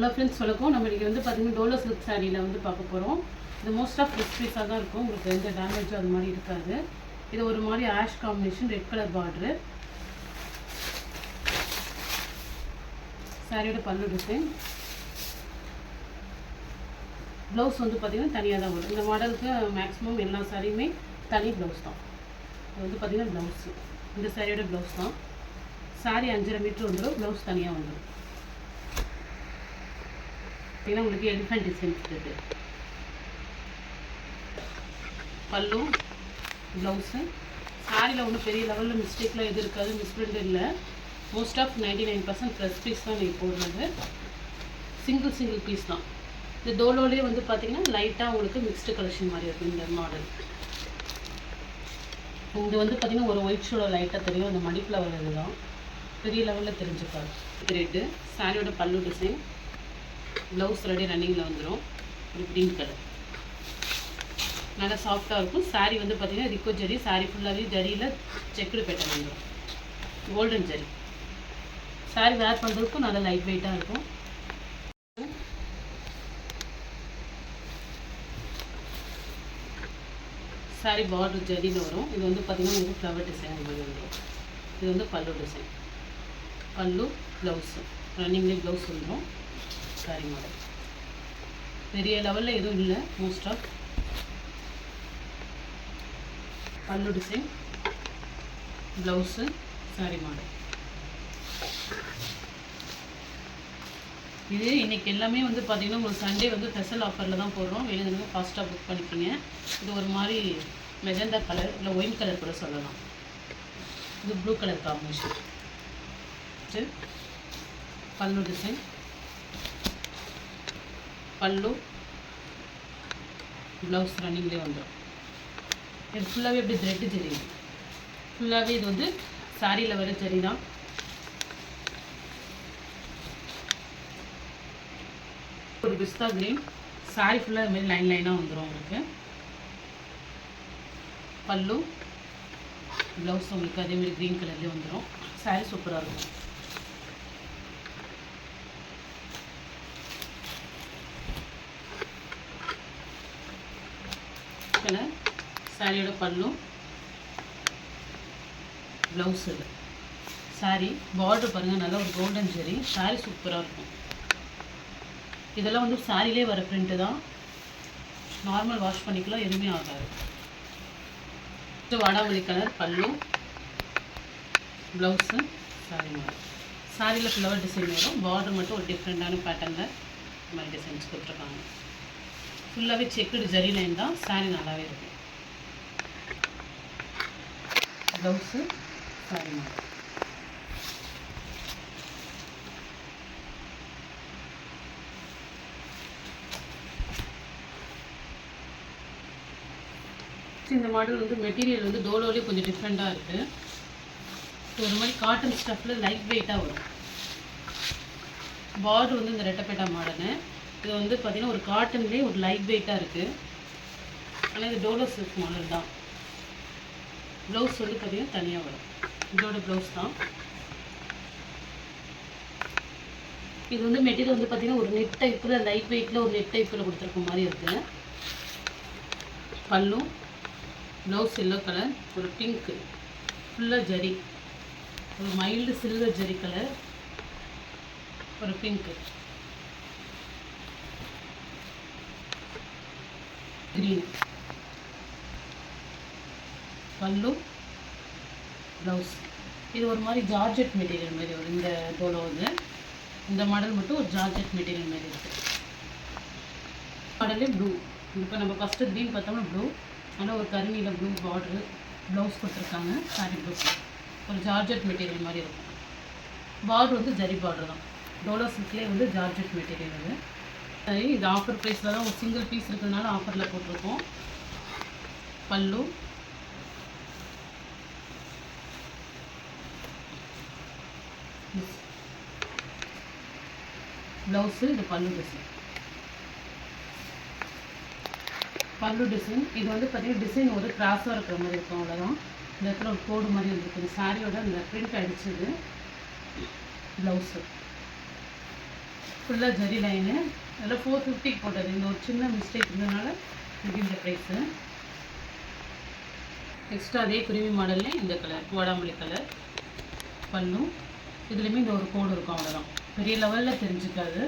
Hello friends, வணக்கம். நம்ம இன்றைக்கி வந்து பார்த்திங்கன்னா டோலோ சில்க் சாரியில் வந்து பார்க்க போகிறோம். இது மோஸ்ட் ஆஃப் ஃப்ரெஷ் பீஸாக தான் இருக்கும், உங்களுக்கு எந்த டேமேஜும் அது மாதிரி இருக்காது. இது ஒரு மாதிரி ash combination, red colour border. சாரியோட பல்லு டிசைன். ப்ளவுஸ் வந்து பார்த்திங்கன்னா தனியாக தான் வரும். இந்த மாடலுக்கு மேக்ஸிமம் எல்லா சாரியுமே தனி ப்ளவுஸ் தான். இது வந்து பார்த்திங்கன்னா ப்ளவுஸு, இந்த சாரியோட ப்ளவுஸ் தான். சாரி 5.5 மீட்டர் வந்துடும், ப்ளவுஸ் தனியாக வந்துடும். பார்த்தீங்கன்னா உங்களுக்கு எலிஃபென்ட் டிசைன் இருக்குது. பல்லு, ப்ளவுஸு. சாரியில் ஒன்றும் பெரிய லெவலில் மிஸ்டேக்லாம் எது இருக்காது, மிஸ்பிரிண்ட் இல்லை. மோஸ்ட் ஆஃப் 99% ப்ளஸ் பீஸ் தான் நீங்கள் போடுறது. சிங்கிள் பீஸ் தான். இந்த டோலோலேயே வந்து பார்த்தீங்கன்னா லைட்டாக உங்களுக்கு மிக்ஸ்டு கலெக்ஷன் மாதிரி இருக்கும் இந்த மாடல். இது வந்து பார்த்திங்கன்னா ஒரு ஒயிட் ஷோட லைட்டாக தெரியும், அந்த மடி ஃப்ளவர் இதுதான், பெரிய லெவலில் தெரிஞ்சுக்காது. ரெட்டு சாரியோட பல்லு டிசைன். ப்ளவுஸ் ரெடி ரன்னிங்கில் வந்துடும். ஒரு க்ரீன் கலர், நல்லா சாஃப்டாக இருக்கும். சாரீ வந்து பார்த்திங்கன்னா ரிக்கோ ஜரி. சாரீ ஃபுல்லாகவே ஜரியில் செக்குடு பேட்டர்ன் வந்துடும், கோல்டன் ஜரி. சாரீ வேர் பண்ணுறதுக்கும் நல்லா லைட் வெயிட்டாக இருக்கும். சாரீ பார்டர் ஜரியில் வரும். இது வந்து பார்த்திங்கன்னா உங்களுக்கு ஃப்ளவர் டிசைன் அந்த மாதிரி வந்துடும். இது வந்து பல்லு டிசைன். பல்லு, ப்ளவுஸு ரன்னிங்லேயே ப்ளவுஸ் வந்துடும். சாரி மாடல் பெரிய லெவலில் எதுவும் இல்லை. மோஸ்ட் ஆஃப் பல்லு டிசைன், ப்ளவுஸு, சாரி மாடல். இது இன்றைக்கி எல்லாமே வந்து பார்த்திங்கன்னா உங்களுக்கு சண்டே வந்து ஸ்பெஷல் ஆஃபரில் தான் போடுறோம். வேணுங்கிறவங்க ஃபாஸ்ட்டாக புக் பண்ணிக்கிங்க. இது ஒரு மாதிரி மெஜந்தா கலர், இல்லை ஒயின் கலர் கூட சொல்லலாம். இது ப்ளூ கலர் காம்பினேஷன். பல்லு டிசைன், பல்லு, ப்ளவுஸ் ரன்னிங்லேயே வந்துடும். இது ஃபுல்லாகவே எப்படி த்ரெட்டு ஜரி, ஃபுல்லாகவே இது வந்து சாரியில் வர ஜரி தான். ஒரு பிஸ்தா கிரீன். சாரி ஃபுல்லாக இது மாதிரி லைனாக வந்துடும் உங்களுக்கு. பல்லு, ப்ளவுஸ் உங்களுக்கு அதேமாதிரி க்ரீன் கலர்லேயே வந்துடும். சாரி சூப்பராக இருக்கும். கலர் சாரியோட பல்லு, ப்ளவுஸ். இது சாரி பார்டர் பாருங்கள், நல்லா ஒரு கோல்டன் ஜெரி. சாரி சூப்பராக இருக்கும். இதெல்லாம் வந்து சாரிலே வர பிரிண்ட்டு தான். நார்மல் வாஷ் பண்ணிக்கலாம், எதுவுமே ஆகாது. வாடாமல்லி கலர் பல்லு, ப்ளவுஸு, சாரி மாதிரி. சாரியில் ஃப்ளவர் டிசைன் வரும். பார்டர் மட்டும் ஒரு டிஃப்ரெண்ட்டான பேட்டர்னில் இந்த மாதிரி டிசைன்ஸ் கொடுத்துருக்காங்க. ஃபுல்லாகவே செக்குடு ஜரி லைன் தான். சாரி நல்லாவே இருக்கும். Blouse, sorry model. இந்த மாடல் வந்து மெட்டீரியல் வந்து டோலோலேயே கொஞ்சம் டிஃப்ரெண்ட்டாக இருக்குது. ஒரு மாதிரி காட்டன் ஸ்டஃப்பில் லைட் வெயிட்டாக வரும். பார்டர் வந்து இந்த ரெட்டப்பேட்டா மாடலு. இது வந்து பார்த்திங்கன்னா ஒரு காட்டன்லேயே ஒரு லைட் வெயிட்டாக இருக்குது. ஆனால் இது டோலோ சில்க் மாடல் தான். ப்ளவுஸ் வந்து பார்த்திங்கன்னா தனியாக வரும். இதோட ப்ளவுஸ் தான். இது வந்து மெட்டீரியல் வந்து பார்த்திங்கன்னா ஒரு நெட் டைப்பில், லைட் வெயிட்டில் ஒரு நெட் டைப்பில் கொடுத்துருக்க மாதிரி இருக்குது. பல்லு, ப்ளவுஸ் எல்லோ கலர், ஒரு பிங்க்கு, ஃபுல்லாக ஜரி, ஒரு மைல்டு சில்வர் ஜரி கலர், ஒரு பிங்க்கு, க்ரீன். பல்லு, ப்ளவுஸ். இது ஒரு மாதிரி ஜார்ஜெட் மெட்டீரியல் மாதிரி வரும். இந்த டோலோ வந்து இந்த மாடல் மட்டும் ஒரு ஜார்ஜெட் மெட்டீரியல் மாதிரி இருக்குது. மாடலே ப்ளூ. இப்போ நம்ம ஃபஸ்ட்டு க்ரீன் பார்த்தோம்னா ப்ளூ, ஆனால் ஒரு கருநீல ப்ளூ பார்டரு ப்ளவுஸ் கொடுத்துருக்காங்க. சாரி ப்ளவுஸ் ஒரு ஜார்ஜெட் மெட்டீரியல் மாதிரி இருக்கும். பார்டர் வந்து ஜரி பார்டர் தான். டோலோ சில்க்லேயே வந்து ஜார்ஜெட் மெட்டீரியல் இது. சரி, இது ஆஃபர் ப்ரைஸில் தான், ஒரு சிங்கிள் பீஸ் இருக்கிறதுனால ஆஃபரில் போட்டிருக்கோம். பல்லு, ப்ளவுஸு. இது பல்லு டிசைன். பல்லு டிசைன். இது வந்து பார்த்திங்கன்னா டிசைன் ஒரு கிராஸாக இருக்கிற மாதிரி இருக்கும், அவ்வளோதான். இந்த இடத்துல ஒரு கோடு மாதிரி வந்துருக்கு. சாரியோட இந்த பிரிண்ட் அடிச்சது. ப்ளவுஸு ஃபுல்லாக ஜரி லைனு அதில் 450 போட்டது. இந்த ஒரு சின்ன மிஸ்டேக் இருந்ததுனால இது இந்த ப்ரைஸு. நெக்ஸ்ட்டு அதே குருவி மாடலில் இந்த கலர் வாடாமல்லி கலர் பல்லும். இதுலேயுமே இந்த ஒரு கோடு இருக்கும், அவ்வளோதான். பெரிய லெவலில் தெரிஞ்சுக்காது.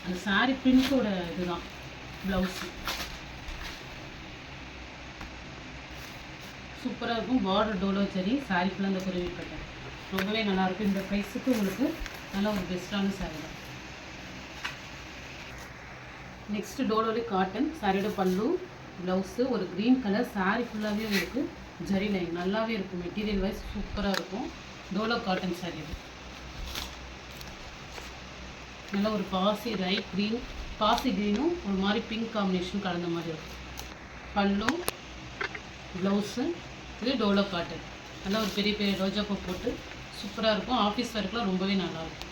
அந்த சாரீ பிரிண்ட்டோட இதுதான் ப்ளவுஸு. சூப்பராக இருக்கும். பார்டர் டோலோ சரி, சாரீ ஃபுல்லாக அந்த குருவி கட்டை ரொம்பவே நல்லாயிருக்கும். இந்த ப்ரைஸுக்கு உங்களுக்கு நல்ல ஒரு பெஸ்ட்டான சாரீ தான். நெக்ஸ்ட்டு டோலோலே காட்டன் சாரியோட பல்லு ப்ளவுஸு ஒரு க்ரீன் கலர். சாரீ ஃபுல்லாகவே உங்களுக்கு ஜரி லைன் நல்லாவே இருக்கும். மெட்டீரியல் வைஸ் சூப்பராக இருக்கும். டோலோ காட்டன் சாரீ இது. நல்லா ஒரு பாசி லைட் க்ரீன், பாசி க்ரீனும் ஒரு மாதிரி பிங்க் காம்பினேஷன் கலந்த மாதிரி இருக்கும். பல்லு ப்ளவுஸு இது டோலோ காட்டன். நல்லா ஒரு பெரிய பெரிய ரோஜா பூ போட்டு சூப்பராக இருக்கும். ஆஃபீஸ் ஒர்க்லாம் ரொம்பவே நல்லாயிருக்கும்.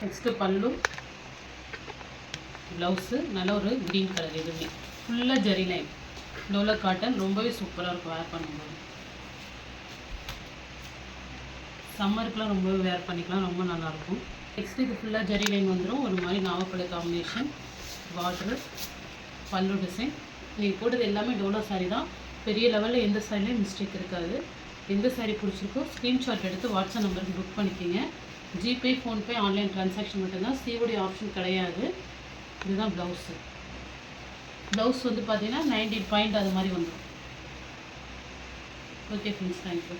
நெக்ஸ்ட்டு பல்லு ப்ளவுஸு நல்ல ஒரு க்ரீன் கலர். எதுவுமே ஃபுல்லாக ஜரி லைன் டோலோ காட்டன் ரொம்பவே சூப்பராக இருக்கும். வேர் பண்ணும்போது சம்மருக்குலாம் ரொம்பவே வேர் பண்ணிக்கலாம், ரொம்ப நல்லாயிருக்கும். நெக்ஸ்ட்டு இது ஃபுல்லாக ஜரி லைன் வந்துடும். ஒரு மாதிரி நாவப்பழ காம்பினேஷன் பார்ட்ரு பல்லு டிசைன். நீங்கள் போட்டது எல்லாமே டோலோ சாரீ தான். பெரிய லெவலில் எந்த சாரிலையும் மிஸ்டேக் இருக்காது. எந்த சாரீ பிடிச்சிருக்கோ ஸ்க்ரீன்ஷாட் எடுத்து வாட்ஸ்அப் நம்பருக்கு புக் பண்ணிக்கிங்க. ஜிபே, ஃபோன்பே, ஆன்லைன் ட்ரான்சாக்ஷன் மட்டும்தான். சிஓடி ஆப்ஷன் கிடையாது. இதுதான் ப்ளவுஸு. ப்ளவுஸ் வந்து பார்த்தீங்கன்னா 19 பாயிண்ட் அது மாதிரி வந்துடும். Okay friends, thank you.